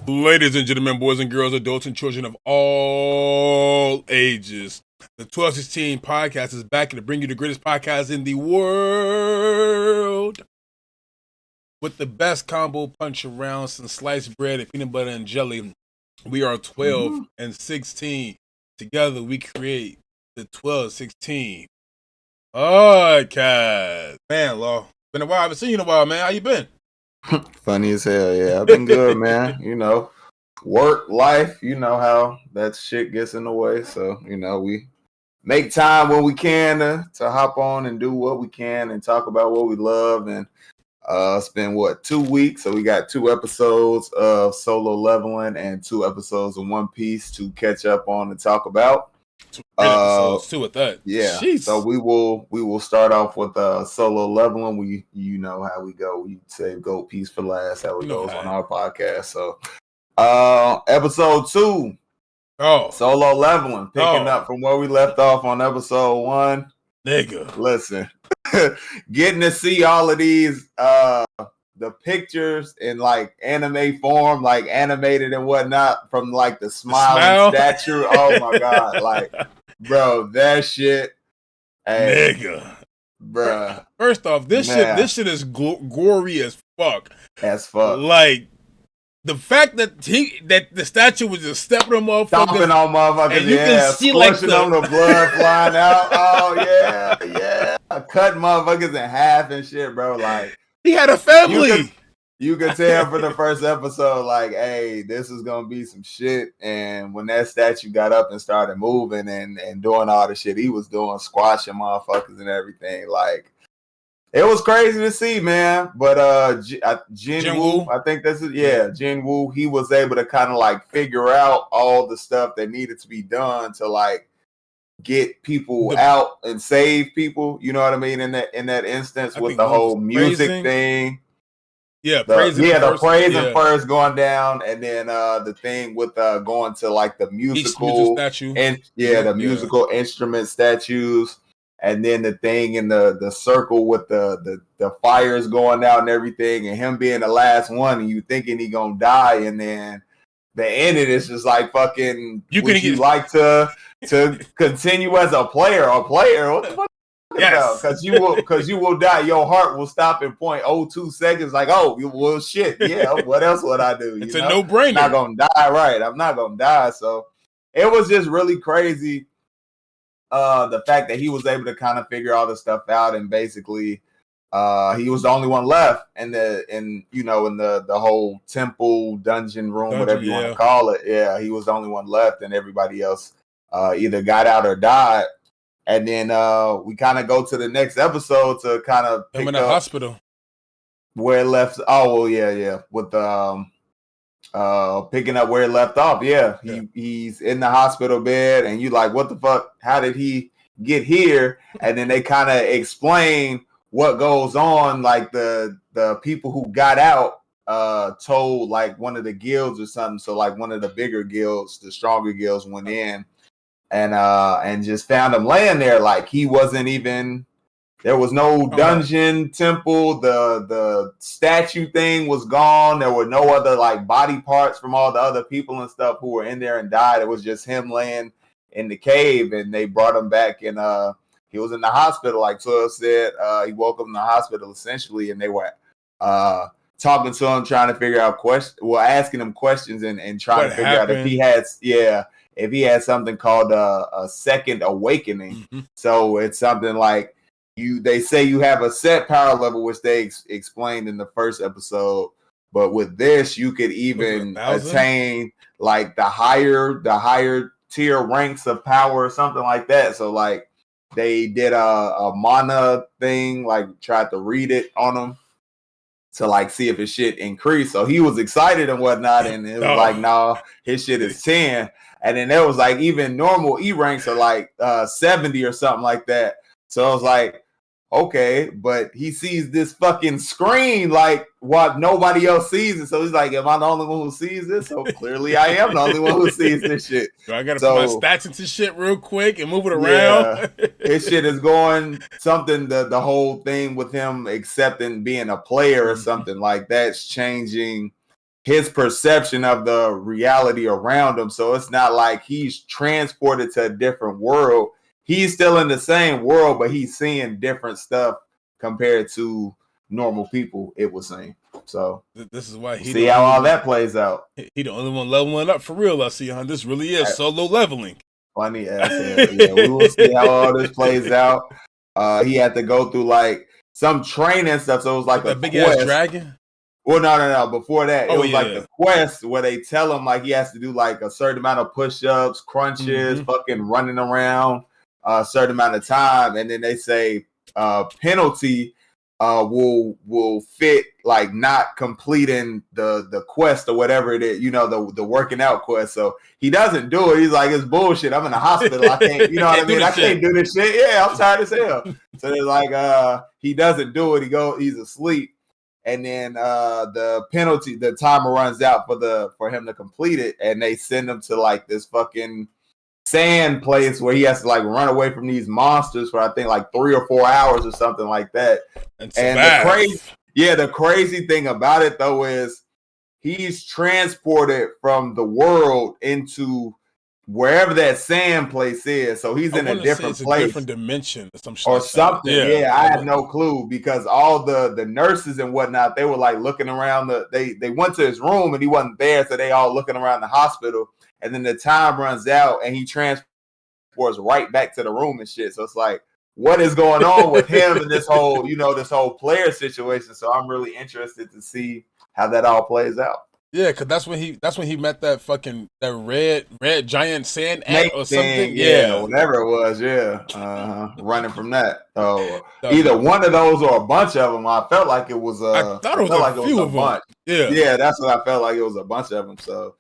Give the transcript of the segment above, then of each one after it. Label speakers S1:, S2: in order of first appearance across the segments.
S1: Ladies and gentlemen, boys and girls, adults and children of all ages, the 1216 podcast is back to bring you the greatest podcast in the world with the best combo punch around some sliced bread and peanut butter and jelly. We are 12 and 16. Together we create the 1216 podcast. Man, Law, been a while. I haven't seen you in a while, man. How you been?
S2: Funny as hell, yeah. I've been good, man. You know, work, life, you know how that shit gets in the way. So, you know, we make time when we can to hop on and do what we can and talk about what we love. And it's been, 2 weeks? So we got 2 episodes of Solo Leveling and 2 episodes of One Piece to catch up on and talk about.
S1: 2 episodes too with that.
S2: Yeah.
S1: Jeez.
S2: So we will start off with Solo Leveling. You know how we go. We save Gold Piece for last, how it goes on our podcast. So episode 2. Solo Leveling. Picking up from where we left off on episode 1.
S1: Nigga.
S2: Listen. Getting to see all of these the pictures in like anime form, like animated and whatnot, from like the smiling statue. Oh my god, like, bro, that shit, hey,
S1: nigga,
S2: bruh.
S1: First off, this shit is gory as fuck. Like the fact that the statue was just stepping on motherfuckers,
S2: stomping on motherfuckers,
S1: and you can see like
S2: the blood flying out. Oh yeah, cutting motherfuckers in half and shit, bro. Like,
S1: he had a family.
S2: You could tell from the first episode, like, hey, this is gonna be some shit. And when that statue got up and started moving and doing all the shit he was doing, squashing motherfuckers and everything, like, it was crazy to see, man. But Jin Woo, I think this is Jin Woo. He was able to kind of like figure out all the stuff that needed to be done to like get people out and save people. You know what I mean? In that instance, with the whole music thing.
S1: Yeah,
S2: the praising first going down, and then the thing with going to like the musical
S1: statue,
S2: and the musical instrument statues, and then the thing in the circle with the fires going out and everything, and him being the last one, and you thinking he gonna die, and then the ending is just like fucking. You like to continue as a player? What the fuck?
S1: Yes,
S2: because you will die. Your heart will stop in 0.02 seconds. Like, oh, well, shit. Yeah, what else would I do?
S1: It's a no-brainer.
S2: I'm not gonna die, right? I'm not gonna die. So it was just really crazy. The fact that he was able to kind of figure all this stuff out, and basically, he was the only one left in the whole temple dungeon room, whatever you want to call it. Yeah, he was the only one left, and everybody else either got out or died. And then we kind of go to the next episode to kind of pick
S1: him in
S2: up
S1: the hospital
S2: where it left. Oh, well, yeah, with picking up where it left off. Yeah, he's in the hospital bed, and you like, what the fuck? How did he get here? And then they kind of explain what goes on. Like the people who got out told like one of the guilds or something. So like one of the bigger guilds, the stronger guilds, went in. And just found him laying there, like he wasn't even. There was no dungeon, temple. The statue thing was gone. There were no other like body parts from all the other people and stuff who were in there and died. It was just him laying in the cave, and they brought him back, and he was in the hospital. Like 12 said, he woke up in the hospital essentially, and they were talking to him, trying to figure out asking him questions and trying to figure out if he had if he had something called a second awakening.
S1: Mm-hmm.
S2: So it's something like they say you have a set power level, which they explained in the first episode. But with this, you could even attain like the higher tier ranks of power or something like that. So like they did a mana thing, like tried to read it on him to like see if his shit increased. So he was excited and whatnot, and it was like, no, his shit is 10. And then there was like even normal E ranks are like 70 or something like that. So I was like, okay, but he sees this fucking screen like what nobody else sees it. So he's like, am I the only one who sees this? So clearly I am the only one who sees this shit.
S1: So I gotta put my stats into shit real quick and move it around.
S2: Yeah, his shit is going something, the whole thing with him accepting being a player or something like that's changing his perception of the reality around him. So it's not like he's transported to a different world. He's still in the same world, but he's seeing different stuff compared to normal people, it would seem. So
S1: this is why
S2: see how all that plays out.
S1: He the only one leveling up for real. I see, huh? This really is solo leveling.
S2: Funny as hell. Yeah, we will see how all this plays out. He had to go through like some training stuff. So it was like a
S1: big
S2: quest.
S1: Ass dragon.
S2: Well, no. Before that, it was the quest where they tell him like he has to do like a certain amount of push-ups, crunches, fucking running around a certain amount of time, and then they say penalty will fit like not completing the quest or whatever it is, the working out quest. So he doesn't do it. He's like, it's bullshit. I'm in the hospital. I can't, you know what I mean? I can't do this shit. Yeah, I'm tired as hell. So they're like, he doesn't do it. He's asleep. And then the penalty, the timer runs out for him to complete it, and they send him to like this fucking sand place where he has to like run away from these monsters for I think like 3 or 4 hours or something like that. And the crazy thing about it though is he's transported from the world into wherever that sand place is. So he's in a different place,
S1: a different dimension
S2: or something. Yeah, I had no clue because all the nurses and whatnot, they were like looking around they went to his room and he wasn't there, so they all looking around the hospital. And then the time runs out and he transports right back to the room and shit. So it's like, what is going on with him and this whole, this whole player situation? So I'm really interested to see how that all plays out.
S1: Yeah, because that's when he met that red giant sand ant or something.
S2: Yeah, whatever it was. Yeah, running from that. So either one of those or a bunch of them. I felt like it was.
S1: I thought it was a bunch.
S2: Yeah, that's what I felt like. It was a bunch of them. So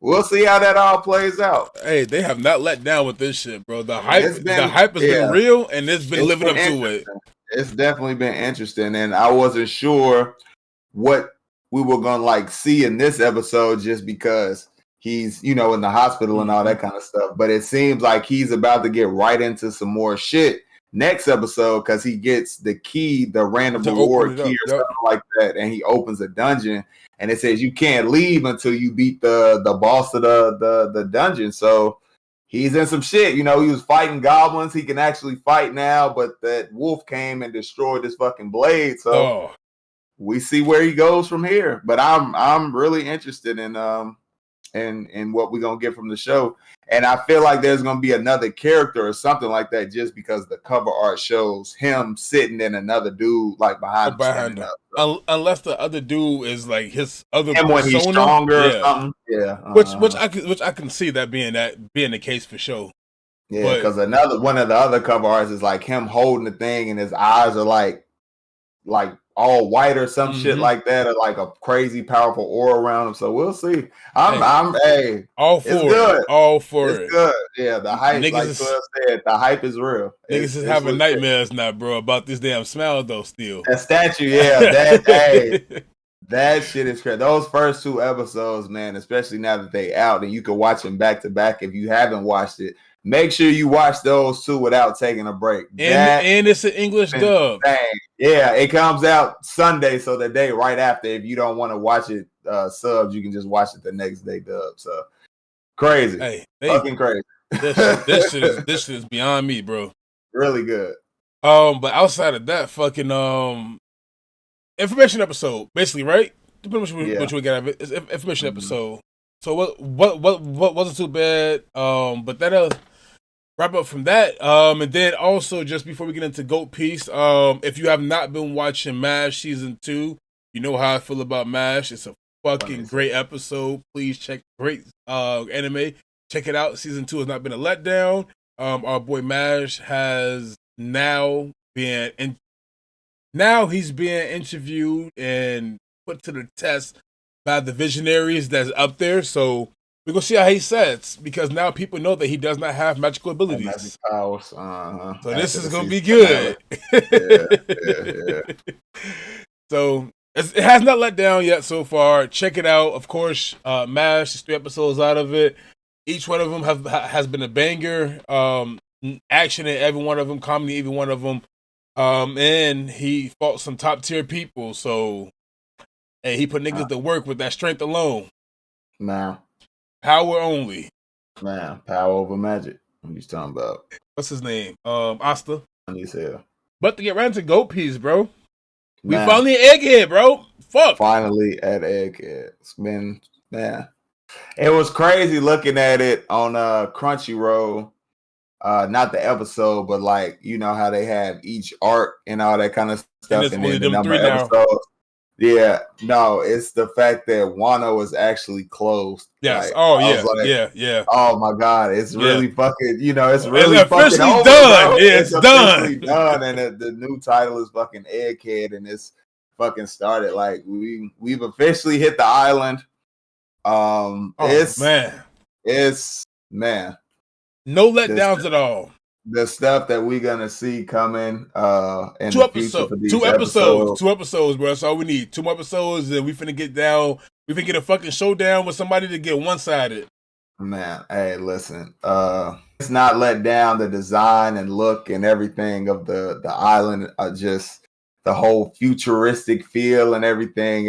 S2: we'll see how that all plays out.
S1: Hey, they have not let down with this shit, bro. The hype has been real, and it's been living up to it.
S2: It's definitely been interesting, and I wasn't sure what we were gonna like see in this episode just because he's in the hospital and all that kind of stuff. But it seems like he's about to get right into some more shit next episode because he gets the key, the random reward key or something like that, and he opens a dungeon and it says you can't leave until you beat the boss of the dungeon. So he's in some shit. He was fighting goblins. He can actually fight now, but that wolf came and destroyed his fucking blade. So we see where he goes from here. But I'm really interested in what we're gonna get from the show. And I feel like there's gonna be another character or something like that just because the cover art shows him sitting in another dude like behind him.
S1: Unless the other dude is like his other
S2: persona. When he's stronger or something. Yeah.
S1: Which I can see that being the case for sure.
S2: Yeah, because one of the other cover arts is like him holding the thing and his eyes are like all white or some shit like that, or like a crazy powerful aura around him. So we'll see. I'm
S1: all for it. All for it.
S2: It's good. Yeah, the hype, like Twelve said, the hype is real.
S1: Niggas is having nightmares now, bro, about this damn smell though. Still,
S2: that statue, that shit is crazy. Those first 2 episodes, man, especially now that they out and you can watch them back to back. If you haven't watched it, make sure you watch those 2 without taking a break.
S1: And it's an English dub.
S2: Yeah, it comes out Sunday, so the day right after. If you don't want to watch it subs, you can just watch it the next day dub. So crazy, fucking crazy.
S1: This shit is beyond me, bro.
S2: Really good.
S1: But outside of that, fucking information episode, basically, right? Pretty much what we got out of it. It's information episode. So what wasn't too bad. But that'll wrap up from that. And then also just before we get into Goat Piece, if you have not been watching MASH season 2, you know how I feel about MASH. It's a fucking great episode. Please check great anime. Check it out. Season 2 has not been a letdown. Our boy MASH has now he's being interviewed and put to the test by the visionaries that's up there. So we're going to see how he sets, because now people know that he does not have magical abilities. Magic powers. So this is going to be good. Yeah. So it has not let down yet so far. Check it out. Of course, MASH, there's 3 episodes out of it. Each one of them has been a banger. Action in every one of them, comedy in every one of them. And he fought some top tier people. So Hey, he put niggas to work with that strength alone.
S2: Man.
S1: Power only.
S2: Man, power over magic. What you talking about?
S1: What's his name? Asta.
S2: Funny as hell.
S1: But to get around to Goat Piece, bro. We
S2: Man,
S1: finally Egghead, bro. Fuck.
S2: finally at Egghead. It's been, man. It was crazy looking at it on Crunchyroll. Not the episode, but like, you know how they have each arc and all that kind of stuff, and then the number of episodes. Yeah, no, it's the fact that Wano is actually closed.
S1: Yes.
S2: Like,
S1: Oh yeah, yeah.
S2: Oh my god, it's really fucking. You know, it's really
S1: it's
S2: fucking over,
S1: done.
S2: Bro.
S1: Yeah, it's
S2: officially
S1: done.
S2: And the new title is fucking Egghead, and it's fucking started. Like we've officially hit the island. It's man.
S1: No letdowns at all.
S2: The stuff that we're gonna see coming in
S1: Two
S2: the future for these episodes.
S1: 2 episodes, bro. That's all we need. 2 more episodes, and we finna get down. We finna get a fucking showdown with somebody to get one-sided.
S2: Man, hey, listen. It's not let down. The design and look and everything of the island, just the whole futuristic feel and everything.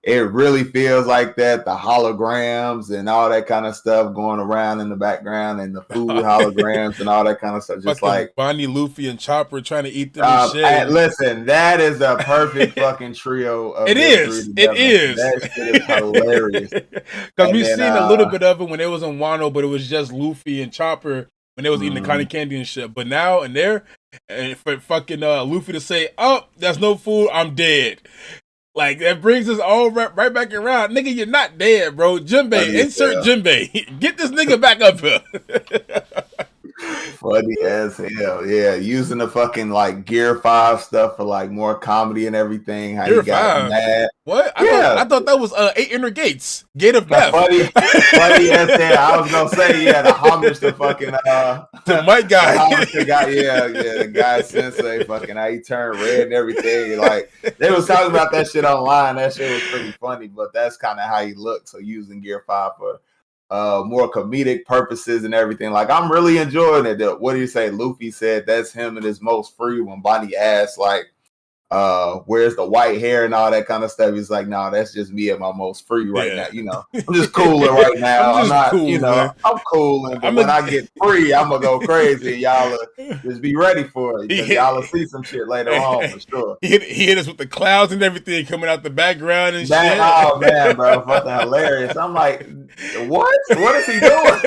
S2: It really feels like that. The holograms and all that kind of stuff going around in the background, and the food holograms and all that kind of stuff. Just like
S1: Bonnie, Luffy, and Chopper trying to eat them and shit.
S2: Listen, that is a perfect fucking trio. Of
S1: it is. It is.
S2: That shit is hilarious.
S1: Because we've seen a little bit of it when it was in Wano, but it was just Luffy and Chopper when they was eating the cotton candy and shit. But now and there, and for fucking Luffy to say, "Oh, there's no food. I'm dead." Like, that brings us all right back around. Nigga, you're not dead, bro. Jinbei, insert Jinbei. Get this nigga back up here.
S2: Funny as hell. Yeah, using the fucking, like, Gear 5 stuff for, like, more comedy and everything. How Gear he got 5? Mad.
S1: What? I thought that was 800 Gates. Gate of Death.
S2: Funny as hell. I was gonna say, the homage to fucking
S1: to Mike guy.
S2: The guy, the guy sensei, fucking how he turned red and everything. Like, they was talking about that shit online. That shit was pretty funny, but that's kind of how he looked. So using Gear 5 for more comedic purposes and everything. Like, I'm really enjoying it. What do you say? Luffy said that's him at his most free when Bonnie asked, like, where's the white hair and all that kind of stuff. He's like, no, that's just me at my most free right now. You know, I'm just cooling right now. I'm not, cool, I'm cooling. But when I get free, I'm gonna go crazy. Y'all just be ready for it, because y'all will see some shit later on for sure.
S1: He hit us with the clouds and everything coming out the background and shit.
S2: Oh man, bro, fucking hilarious. I'm like, what? What is he doing?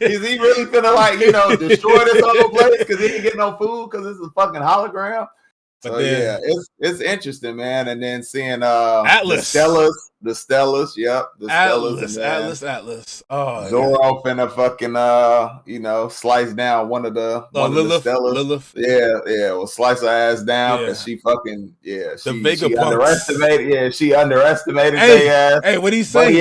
S2: Is he really finna, like, destroy this whole place because he didn't get no food because it's a fucking hologram? But so then, it's interesting, man. And then seeing
S1: Atlas,
S2: the Stellas, yep, the
S1: Atlas. Oh,
S2: Zoro finna fucking slice down one of the Stellas.
S1: Lilith.
S2: Yeah, well, slice her ass down because she fucking she underestimated their ass.
S1: Hey, what he say?
S2: He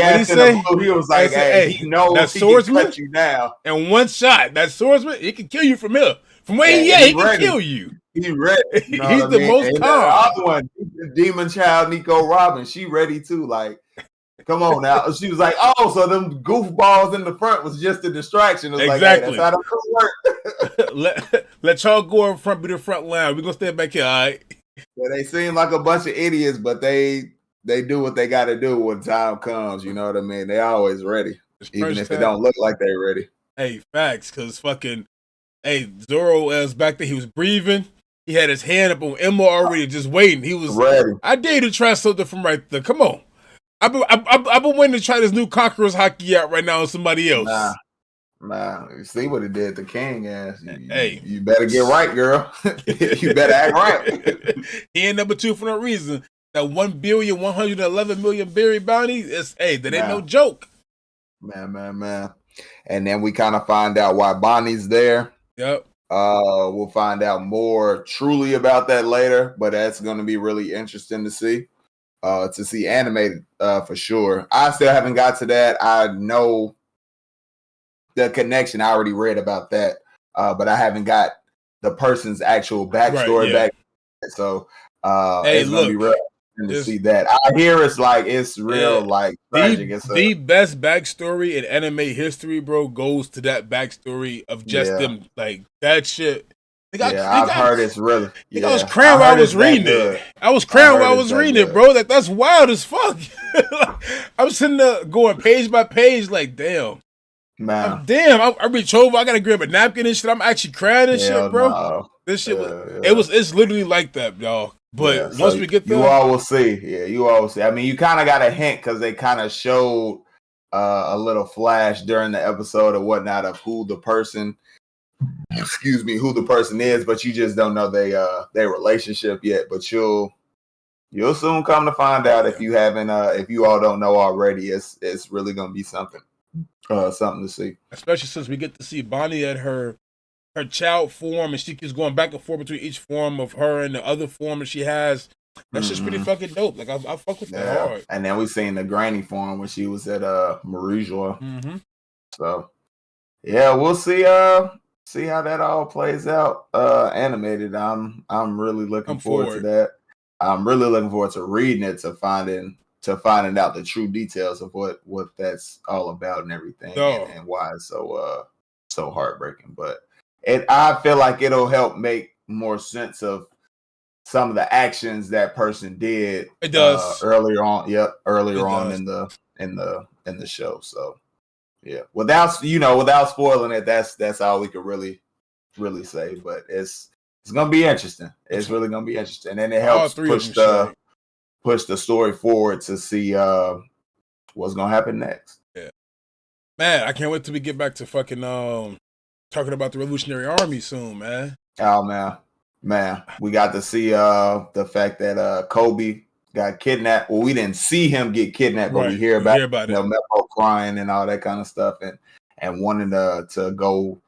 S2: was like, hey, he knows that swordsman cut you down
S1: in one shot. That swordsman, he can kill you from here. From where he can kill you.
S2: He ready.
S1: He's the most calm.
S2: Other one, Demon Child Nico Robin. She ready too. Like, come on now. She was like, oh, so them goofballs in the front was just a distraction. It was
S1: exactly.
S2: Like, hey, that's how
S1: the work. let y'all go in front, be the front line. We're gonna stand back here, all right?
S2: Yeah, they seem like a bunch of idiots, but they do what they got to do when time comes. You know what I mean? They always ready, even if it don't look like they ready.
S1: Hey, facts, because Zoro was back there. He was breathing. He had his hand up on Emma already, just waiting. He was
S2: ready.
S1: I dare you to try something from right there. Come on. I've been waiting to try this new Conqueror's hockey out right now on somebody else.
S2: Nah. You see what it did to King ass. You better get right, girl. You better act right.
S1: He ain't number 2 for no reason. That 1,111,000,000 berry bounty that ain't no joke.
S2: Man. And then we kind of find out why Bonnie's there.
S1: Yep.
S2: We'll find out more truly about that later, but that's going to be really interesting to see animated for sure. I still haven't got to that. I know the connection. I already read about that, but I haven't got the person's actual backstory back. So it's going to be real to see that. I hear it's real tragic.
S1: The best backstory in anime history, bro, goes to that backstory of just them. Like, that shit
S2: I've heard it's really.
S1: Nigga, I was
S2: Yeah, I
S1: crying while I
S2: heard
S1: was
S2: it's that
S1: reading
S2: good.
S1: it. I was
S2: I
S1: crying
S2: heard
S1: while I
S2: it's
S1: was
S2: that
S1: reading it,
S2: good.
S1: bro. That's wild as fuck. I'm sitting there going page by page, like, damn.
S2: Man,
S1: I reach over, I gotta grab a napkin and shit. I'm actually crying and shit,
S2: hell
S1: bro.
S2: no.
S1: This shit
S2: Yeah.
S1: it's literally like that, y'all.
S2: Yeah,
S1: But
S2: so
S1: once we get
S2: you
S1: there,
S2: all will see. Yeah, you all will see. I mean, you kind of got a hint because they kind of showed a little flash during the episode or whatnot of who the person, who the person is, but you just don't know their relationship yet. But you'll soon come to find out if you haven't if you all don't know already. It's really gonna be something to see.
S1: especially since we get to see Bonnie at her child form, and she keeps going back and forth between each form of her and the other form that she has. That's just pretty fucking dope. Like I fuck with that hard.
S2: And then we seen the granny form when she was at Marijua.
S1: Mm-hmm.
S2: So yeah, we'll see how that all plays out animated. I'm really looking forward to that. I'm really looking forward to reading it, to finding out the true details of what that's all about and everything, and why it's so heartbreaking. But I feel like it'll help make more sense of some of the actions that person did.
S1: It does
S2: earlier on. Yep, earlier on
S1: does.
S2: in the show. So yeah, without spoiling it, that's all we could really say. But it's gonna be interesting. It's really gonna be interesting, and it helps push the story forward to see what's gonna happen next.
S1: Yeah, man, I can't wait till we get back to fucking talking about the Revolutionary Army soon, man.
S2: Oh man, we got to see the fact that Kobe got kidnapped. Well, we didn't see him get kidnapped, but we hear about it. Meppo crying and all that kind of stuff, and wanting to go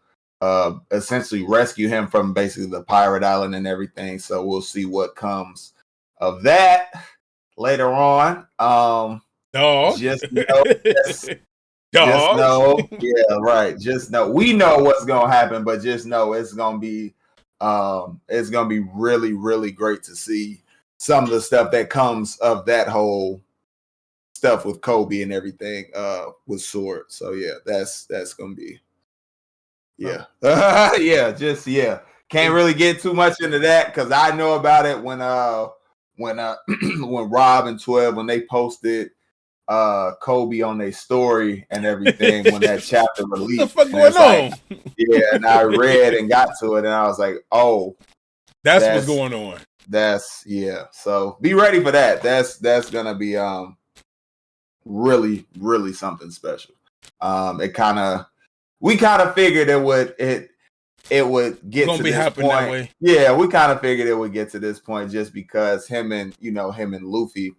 S2: essentially rescue him from basically the pirate island and everything. So we'll see what comes of that later on. Just know, just know, yeah, right. Just know we know what's gonna happen, but just know it's gonna be really, really great to see some of the stuff that comes of that whole stuff with Kobe and everything with Sword. So yeah, that's gonna be yeah. Can't really get too much into that because I know about it when when Rob and 12 when they posted Kobe on their story and everything when that chapter released.
S1: What the fuck going on?
S2: Yeah, and I read and got to it and I was like, oh,
S1: that's what's going on.
S2: So be ready for that. That's gonna be really, really something special. We kind of figured it would get to this point. That way. Yeah, we kind of figured it would get to this point just because him and Luffy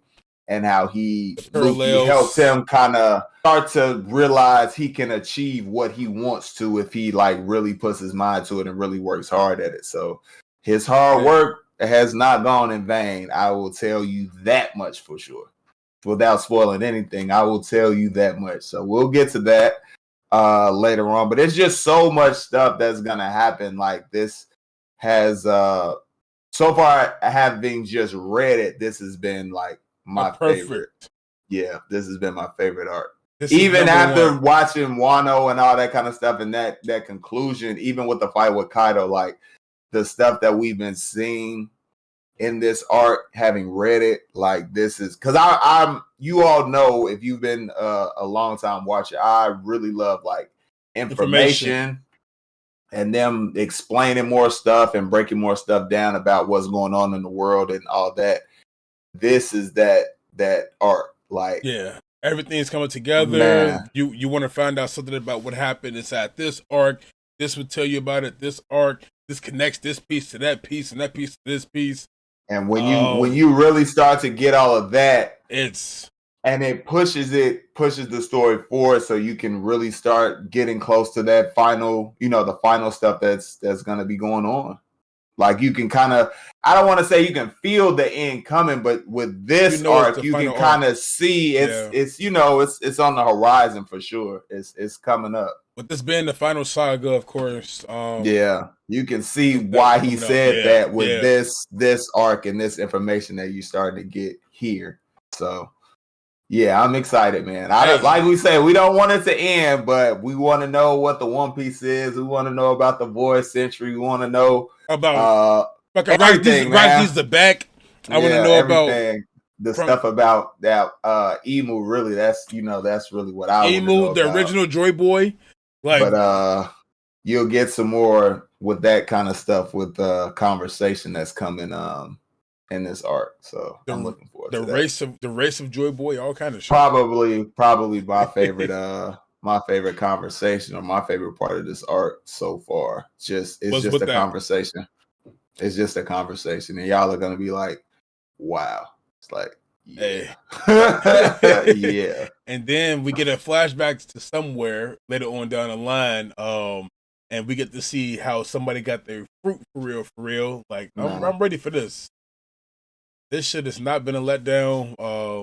S2: and how Luffy helped him kind of start to realize he can achieve what he wants to if he like really puts his mind to it and really works hard at it. So his hard work has not gone in vain. I will tell you that much for sure. Without spoiling anything, I will tell you that much. So we'll get to that later on. But it's just so much stuff that's gonna happen. Like this has so far, having just read it, this has been like my favorite. Yeah, this has been my favorite arc. Even after watching Wano and all that kind of stuff and that conclusion, even with the fight with Kaido, like the stuff that we've been seeing in this arc, having read it, like this is because I'm you all know if you've been a long time watcher, I really love like information and them explaining more stuff and breaking more stuff down about what's going on in the world and all that. This is that arc, like
S1: everything's coming together. Man. You want to find out something about what happened inside this arc. This would tell you about it. This arc. This connects this piece to that piece and that piece to this piece.
S2: And when you really start to get all of that, it pushes the story forward, so you can really start getting close to that final, the final stuff that's going to be going on. Like you can kind of, I don't want to say you can feel the end coming, but with this arc, you can kind of see it's on the horizon for sure. It's coming up.
S1: With this being the final saga, of course.
S2: You can see why he said that with this arc and this information that you starting to get here. So yeah, I'm excited, man. Like we say, we don't want it to end, but we want to know what the One Piece is. We want to know about the Void Century. We want to know
S1: about fucking
S2: Everything,
S1: Rock
S2: man.
S1: D's the back. I want to
S2: Yeah,
S1: know about
S2: everything. The stuff about that Emu, really, that's really what I want to know
S1: Emu, the
S2: about.
S1: original Joy Boy. Like,
S2: But you'll get some more with that kind of stuff with the conversation that's coming in this arc. So I'm looking forward to that.
S1: The race of Joy Boy, all kind of shit.
S2: Probably my favorite conversation or my favorite part of this arc so far. It's just a conversation. It's just a conversation, and y'all are gonna be like, "Wow!" It's like, yeah,
S1: hey.
S2: yeah.
S1: And then we get a flashback to somewhere later on down the line, and we get to see how somebody got their fruit for real. Like, I'm ready for this. This shit has not been a letdown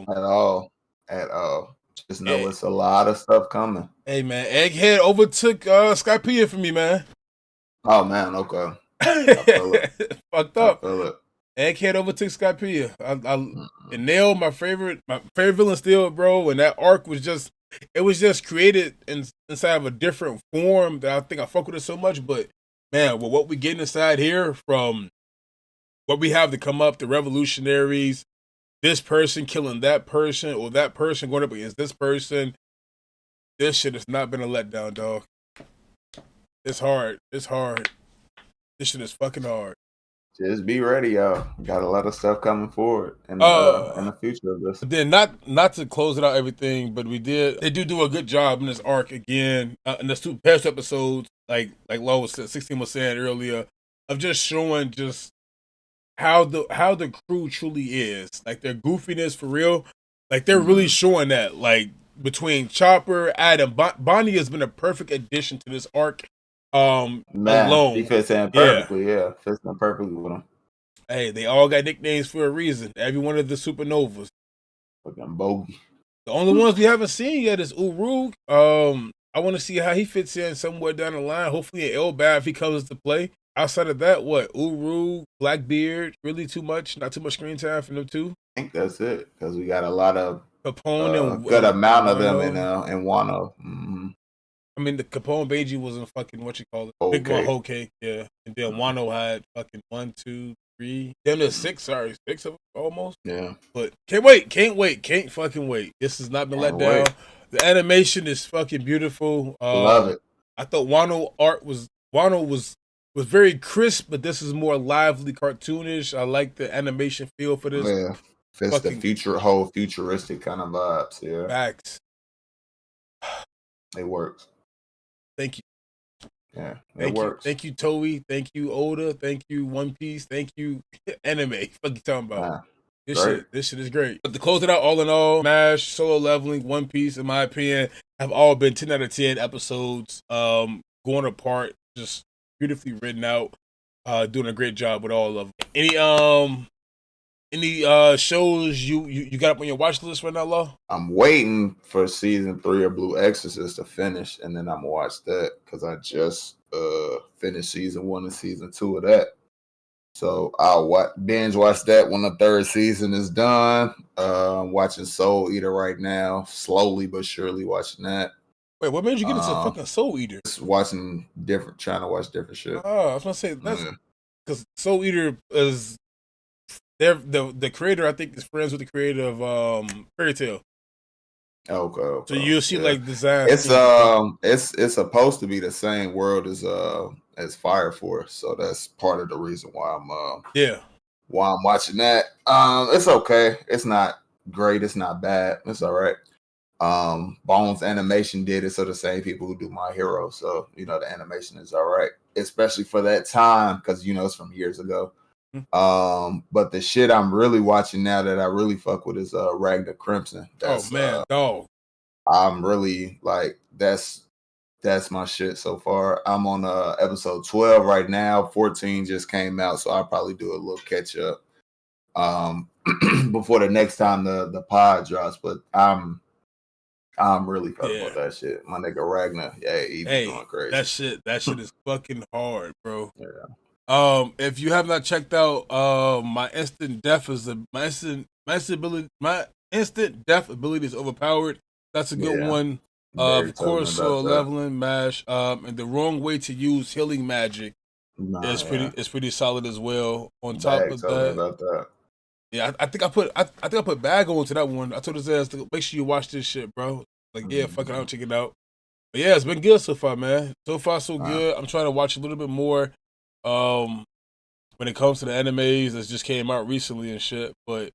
S2: at all. Just know it's a lot of stuff coming.
S1: Hey man, Egghead overtook Skypiea for me, man.
S2: Oh man, okay. I feel it.
S1: Fucked up.
S2: I feel it.
S1: Egghead overtook Skypiea. And nailed my favorite villain still, bro. And that arc was just created inside of a different form that I think I fuck with it so much. But man, with what we get inside here, from what we have to come up, the revolutionaries, this person killing that person, or that person going up against this person, this shit has not been a letdown, dog. It's hard. It's hard. This shit is fucking hard.
S2: Just be ready, y'all. Got a lot of stuff coming forward in the future of this.
S1: But then not to close it out everything, but they do a good job in this arc again. In the two past episodes, like Lo was 16 was saying earlier, of just showing just how the crew truly is. Like their goofiness for real. Like they're really showing that. Like between Chopper, Adam, Bonnie has been a perfect addition to this arc.
S2: Man,
S1: alone.
S2: He fits in perfectly. Yeah, fits in perfectly with him.
S1: Hey, they all got nicknames for a reason. Every one of the supernovas.
S2: Fucking bogey.
S1: The only ones we haven't seen yet is Uruk. I want to see how he fits in somewhere down the line. Hopefully, in Elbaf he comes to play. Outside of that, what? Uruk, Blackbeard, really not too much screen time for them two.
S2: I think that's it because we got a lot of
S1: Capone and
S2: good amount of them
S1: Wano.
S2: in Wano. Mm-hmm.
S1: I mean, the Capone Beiji was in fucking what you call it,
S2: Okay.
S1: Big One Whole Cake, yeah. And then Wano had fucking 1, 2, 3. Then there's 6. Sorry, 6 of them almost.
S2: Yeah.
S1: But can't fucking wait. This has not been let down. The animation is fucking beautiful.
S2: Love it.
S1: I thought Wano was very crisp, but this is more lively, cartoonish. I like the animation feel for this.
S2: Yeah, fits the whole futuristic kind of vibes. Yeah,
S1: facts.
S2: It works.
S1: Thank you.
S2: Yeah, it works.
S1: Thank you, Toei. Thank you, Oda. Thank you, One Piece. Thank you, anime. Fuck you talking about? This shit is great. But to close it out, all in all, MASH, Solo Leveling, One Piece, in my opinion, have all been 10 out of 10 episodes. Going apart, just beautifully written out. Doing a great job with all of them. Any shows you got up on your watch list right now, Lo?
S2: I'm waiting for season 3 of Blue Exorcist to finish, and then I'm gonna watch that because I just finished season 1 and season 2 of that. So I'll binge watch that when the 3rd season is done. I'm watching Soul Eater right now, slowly but surely watching that.
S1: Wait, what made you get into fucking Soul Eater?
S2: Just trying to watch different shit.
S1: Oh, I was gonna say that's because Soul Eater is. The creator, I think, is friends with the creator of Fairy Tail.
S2: Okay.
S1: So you'll see like design.
S2: It's supposed to be the same world as Fire Force, so that's part of the reason why I'm watching that. It's okay. It's not great. It's not bad. It's all right. Bones Animation did it, so the same people who do My Hero, so the animation is all right, especially for that time because it's from years ago. But the shit I'm really watching now that I really fuck with is Ragnar Crimson.
S1: Dog.
S2: I'm really like that's my shit so far. I'm on episode 12 right now. 14 just came out, so I'll probably do a little catch up before the next time the pod drops. But I'm really fucking with that shit. My nigga Ragnar, he be going crazy.
S1: That shit is fucking hard, bro.
S2: Yeah.
S1: If you have not checked out my instant death ability is overpowered. That's a good one. Of course, Solo Leveling, MASH, and the wrong way to use healing magic
S2: Nah, yeah.
S1: it's pretty solid as well. On top
S2: Bag
S1: of
S2: told me
S1: that,
S2: about that.
S1: yeah, I think I think I put Bag on to that one. I told his ass to make sure you watch this shit, bro. Like, yeah, fuck it out, check it out. But yeah, it's been good so far, man. So far, so good. I'm trying to watch a little bit more. Um, when it comes to the animes that just came out recently and shit, but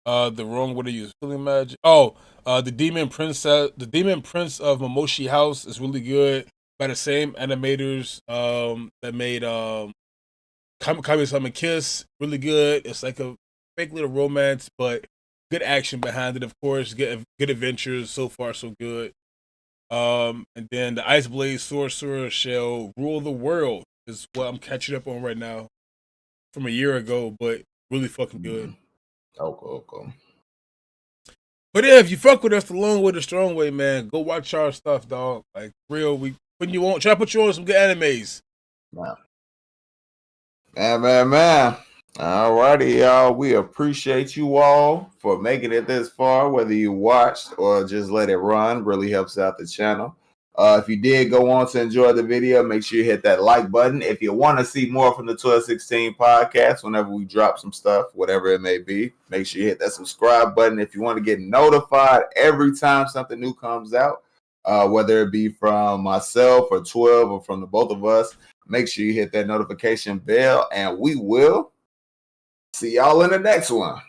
S1: the wrong what are you feeling magic? Oh, the Demon Prince of Momoshi House is really good by the same animators that made Kami-sama Kiss, really good. It's like a fake little romance, but good action behind it, of course. Good adventures. So far, so good. And then the Ice Blade Sorcerer shall rule the world is what I'm catching up on right now from a year ago, but really fucking good.
S2: Okay.
S1: But yeah, if you fuck with us the long way, the strong way, man, go watch our stuff, dog. Like real, we when you want, try to put you on some good animes.
S2: Man. Alrighty, y'all. We appreciate you all for making it this far, whether you watched or just let it run. Really helps out the channel. If you did go on to enjoy the video, make sure you hit that like button. If you want to see more from the 1216 podcast, whenever we drop some stuff, whatever it may be, make sure you hit that subscribe button. If you want to get notified every time something new comes out, whether it be from myself or 12 or from the both of us, make sure you hit that notification bell, and we will see y'all in the next one.